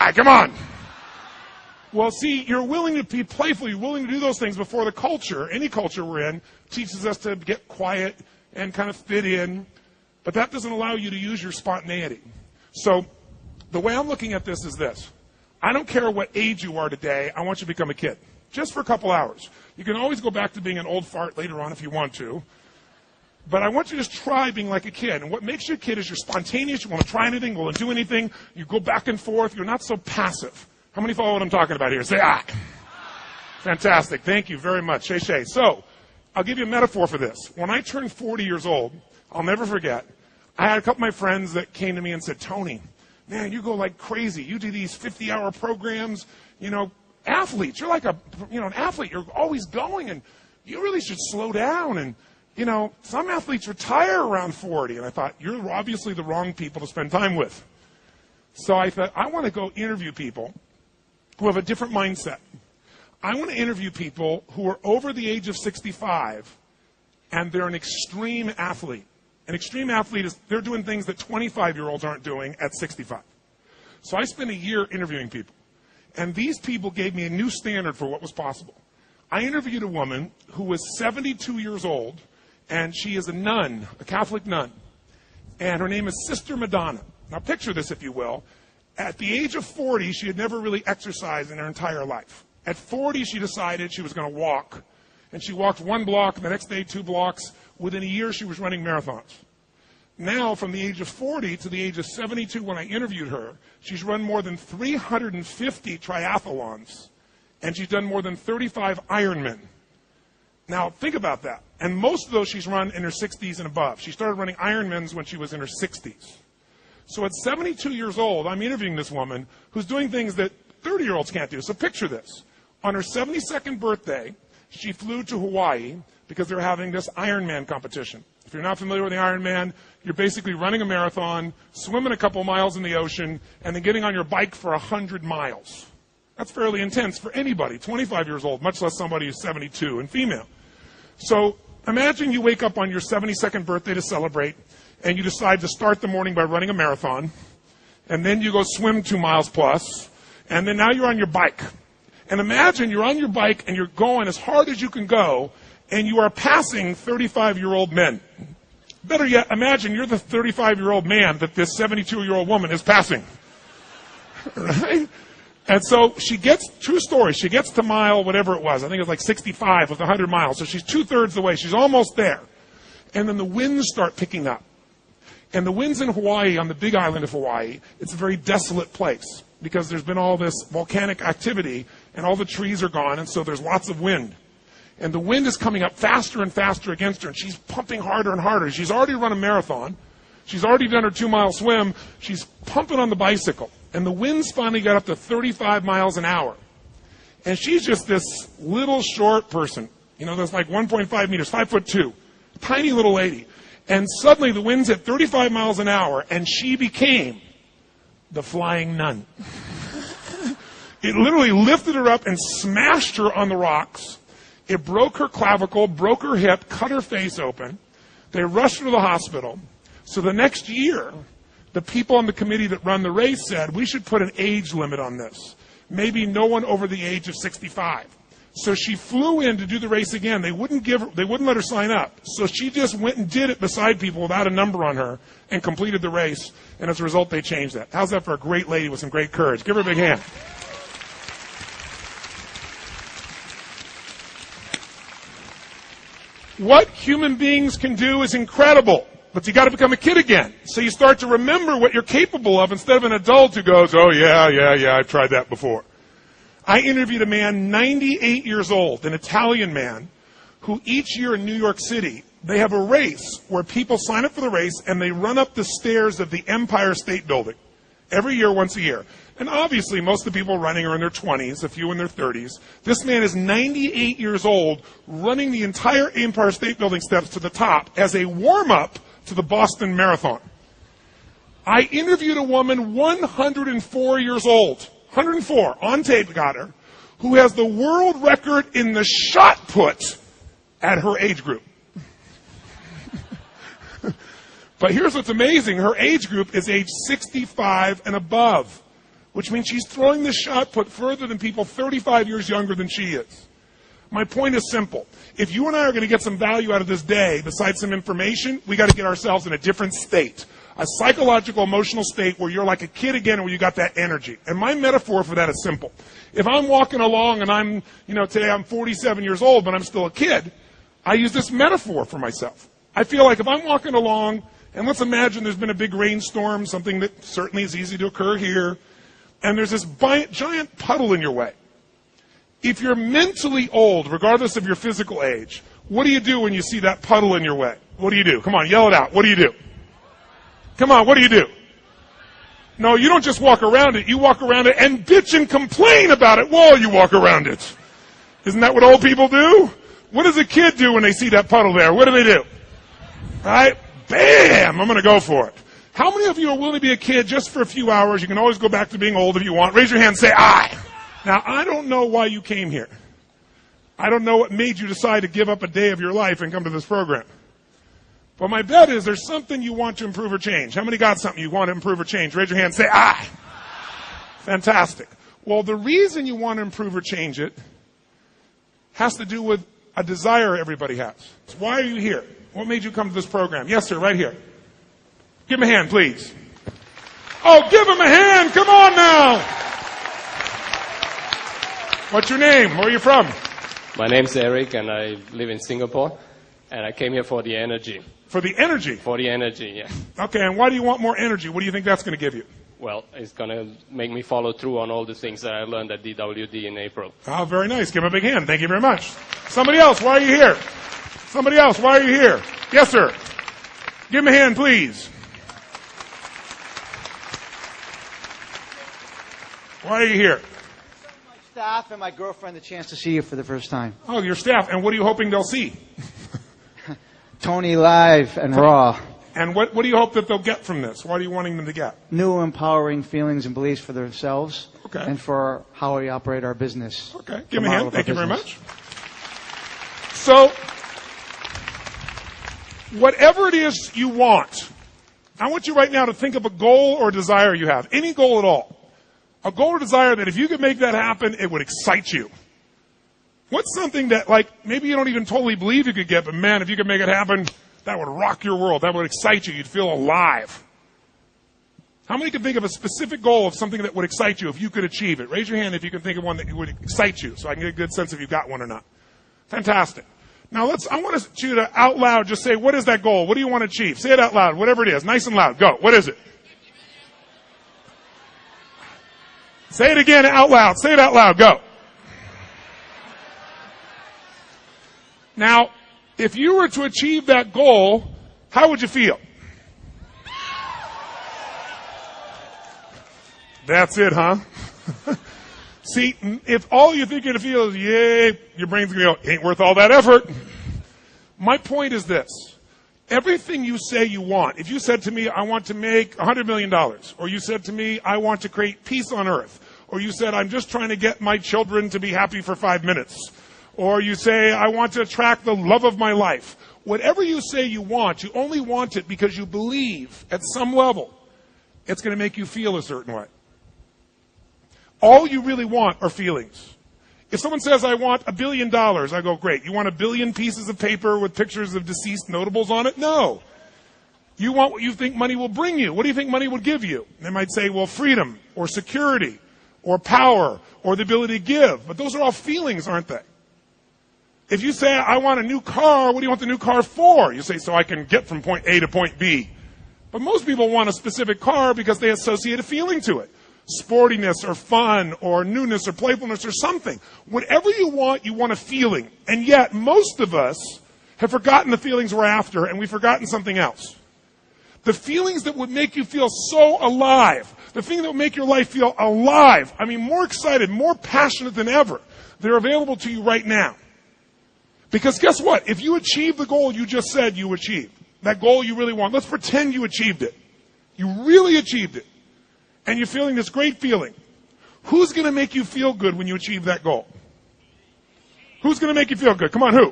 guy, come on. Well, see, you're willing to be playful. You're willing to do those things before the culture, any culture we're in, teaches us to get quiet and kind of fit in. But that doesn't allow you to use your spontaneity. So the way I'm looking at this is this. I don't care what age you are today. I want you to become a kid, just for a couple hours. You can always go back to being an old fart later on if you want to. But I want you to just try being like a kid. And what makes you a kid is you're spontaneous. You want to try anything. You want to do anything. You go back and forth. You're not so passive. How many follow what I'm talking about here? Say, ah. Fantastic. Thank you very much. Shay. So I'll give you a metaphor for this. When I turned 40 years old, I'll never forget, I had a couple of my friends that came to me and said, Tony, man, you go like crazy. You do these 50-hour programs. You know, athletes. You're like an athlete. You're always going, and you really should slow down. And, you know, some athletes retire around 40. And I thought, you're obviously the wrong people to spend time with. So I thought, I want to go interview people who have a different mindset. I want to interview people who are over the age of 65, and they're an extreme athlete. An extreme athlete is, they're doing things that 25-year-olds aren't doing at 65. So I spent a year interviewing people. And these people gave me a new standard for what was possible. I interviewed a woman who was 72 years old, and she is a nun, a Catholic nun. And her name is Sister Madonna. Now picture this, if you will. At the age of 40, she had never really exercised in her entire life. At 40, she decided she was going to walk. And she walked 1 block, and the next day 2 blocks. Within a year, she was running marathons. Now, from the age of 40 to the age of 72, when I interviewed her, she's run more than 350 triathlons, and she's done more than 35 Ironmen. Now, think about that. And most of those she's run in her 60s and above. She started running Ironmans when she was in her 60s. So at 72 years old, I'm interviewing this woman who's doing things that 30-year-olds can't do. So picture this. On her 72nd birthday, she flew to Hawaii because they're having this Ironman competition. If you're not familiar with the Ironman, you're basically running a marathon, swimming a couple miles in the ocean, and then getting on your bike for 100 miles. That's fairly intense for anybody, 25 years old, much less somebody who's 72 and female. So imagine you wake up on your 72nd birthday to celebrate, and you decide to start the morning by running a marathon, and then you go swim 2 miles plus, and then now you're on your bike. And imagine you're on your bike and you're going as hard as you can go, and you are passing 35-year-old men. Better yet, imagine you're the 35-year-old man that this 72-year-old woman is passing. Right? And so she gets, true story, she gets to mile whatever it was. I think it was like 65 with 100 miles. So she's 2/3 the way. She's almost there. And then the winds start picking up. And the winds in Hawaii, on the big island of Hawaii, it's a very desolate place because there's been all this volcanic activity and all the trees are gone, and so there's lots of wind. And the wind is coming up faster and faster against her, and she's pumping harder and harder. She's already run a marathon. She's already done her 2-mile swim. She's pumping on the bicycle. And the winds finally got up to 35 miles an hour. And she's just this little short person, that's like 1.5 meters, 5'2", tiny little lady. And suddenly the winds hit 35 miles an hour, and she became the flying nun. It literally lifted her up and smashed her on the rocks. It broke her clavicle, broke her hip, cut her face open. They rushed her to the hospital. So the next year, the people on the committee that run the race said, we should put an age limit on this. Maybe no one over the age of 65. So she flew in to do the race again. They wouldn't let her sign up. So she just went and did it beside people without a number on her and completed the race. And as a result, they changed that. How's that for a great lady with some great courage? Give her a big hand. What human beings can do is incredible, but you got to become a kid again. So you start to remember what you're capable of instead of an adult who goes, oh, yeah, I've tried that before. I interviewed a man, 98 years old, an Italian man, who each year in New York City, they have a race where people sign up for the race and they run up the stairs of the Empire State Building every year, once a year. And obviously, most of the people running are in their 20s, a few in their 30s. This man is 98 years old, running the entire Empire State Building steps to the top as a warm-up to the Boston Marathon. I interviewed a woman 104 years old, 104, on tape got her, who has the world record in the shot put at her age group. But here's what's amazing. Her age group is age 65 and above, which means she's throwing this shot put further than people 35 years younger than she is. My point is simple. If you and I are going to get some value out of this day, besides some information, we got to get ourselves in a different state. A psychological, emotional state where you're like a kid again and where you got that energy. And my metaphor for that is simple. If I'm walking along and today I'm 47 years old, but I'm still a kid, I use this metaphor for myself. I feel like if I'm walking along, and let's imagine there's been a big rainstorm, something that certainly is easy to occur here, and there's this giant puddle in your way. If you're mentally old, regardless of your physical age, what do you do when you see that puddle in your way? What do you do? Come on, yell it out. What do you do? Come on, what do you do? No, you don't just walk around it. You walk around it and bitch and complain about it while you walk around it. Isn't that what old people do? What does a kid do when they see that puddle there? What do they do? Right? Bam! I'm going to go for it. How many of you are willing to be a kid just for a few hours? You can always go back to being old if you want. Raise your hand and say, I. Now, I don't know why you came here. I don't know what made you decide to give up a day of your life and come to this program. But my bet is there's something you want to improve or change. How many got something you want to improve or change? Raise your hand and say, I. Fantastic. Well, the reason you want to improve or change it has to do with a desire everybody has. Why are you here? What made you come to this program? Yes, sir, right here. Give him a hand, please. Oh, give him a hand. Come on now. What's your name? Where are you from? My name's Eric, and I live in Singapore, and I came here for the energy. For the energy? For the energy, yeah. Okay, and why do you want more energy? What do you think that's going to give you? Well, it's going to make me follow through on all the things that I learned at DWD in April. Oh, very nice. Give him a big hand. Thank you very much. Somebody else, why are you here? Somebody else, why are you here? Yes, sir. Give him a hand, please. Why are you here? My staff and my girlfriend the chance to see you for the first time. Oh, your staff. And what are you hoping they'll see? Tony live and raw. And what do you hope that they'll get from this? What are you wanting them to get? New empowering feelings and beliefs for themselves. Okay. And for how we operate our business. Okay. Give me a hand. Thank you very much. So, whatever it is you want, I want you right now to think of a goal or desire you have. Any goal at all. A goal or desire that if you could make that happen, it would excite you. What's something that, like, maybe you don't even totally believe you could get, but man, if you could make it happen, that would rock your world. That would excite you. You'd feel alive. How many can think of a specific goal of something that would excite you if you could achieve it? Raise your hand if you can think of one that would excite you so I can get a good sense if you've got one or not. Fantastic. Now I want you to out loud just say, what is that goal? What do you want to achieve? Say it out loud, whatever it is. Nice and loud. Go. What is it? Say it again out loud. Say it out loud. Go. Now, if you were to achieve that goal, how would you feel? That's it, huh? See, if all you think you're going to feel is, yay, your brain's going to go, ain't worth all that effort. My point is this. Everything you say you want, if you said to me, I want to make $100 million, or you said to me, I want to create peace on earth, or you said, I'm just trying to get my children to be happy for 5 minutes, or you say, I want to attract the love of my life. Whatever you say you want, you only want it because you believe at some level it's going to make you feel a certain way. All you really want are feelings. If someone says, I want $1 billion, I go, great. You want 1 billion pieces of paper with pictures of deceased notables on it? No. You want what you think money will bring you. What do you think money would give you? They might say, well, freedom or security or power or the ability to give. But those are all feelings, aren't they? If you say, I want a new car, what do you want the new car for? You say, so I can get from point A to point B. But most people want a specific car because they associate a feeling to it. Sportiness or fun or newness or playfulness or something. Whatever you want a feeling. And yet, most of us have forgotten the feelings we're after and we've forgotten something else. The feelings that would make you feel so alive. The thing that would make your life feel alive. I mean, more excited, more passionate than ever. They're available to you right now. Because guess what? If you achieve the goal you just said you achieved, that goal you really want, let's pretend you achieved it. You really achieved it. And you're feeling this great feeling. Who's going to make you feel good when you achieve that goal? Who's going to make you feel good? Come on, who?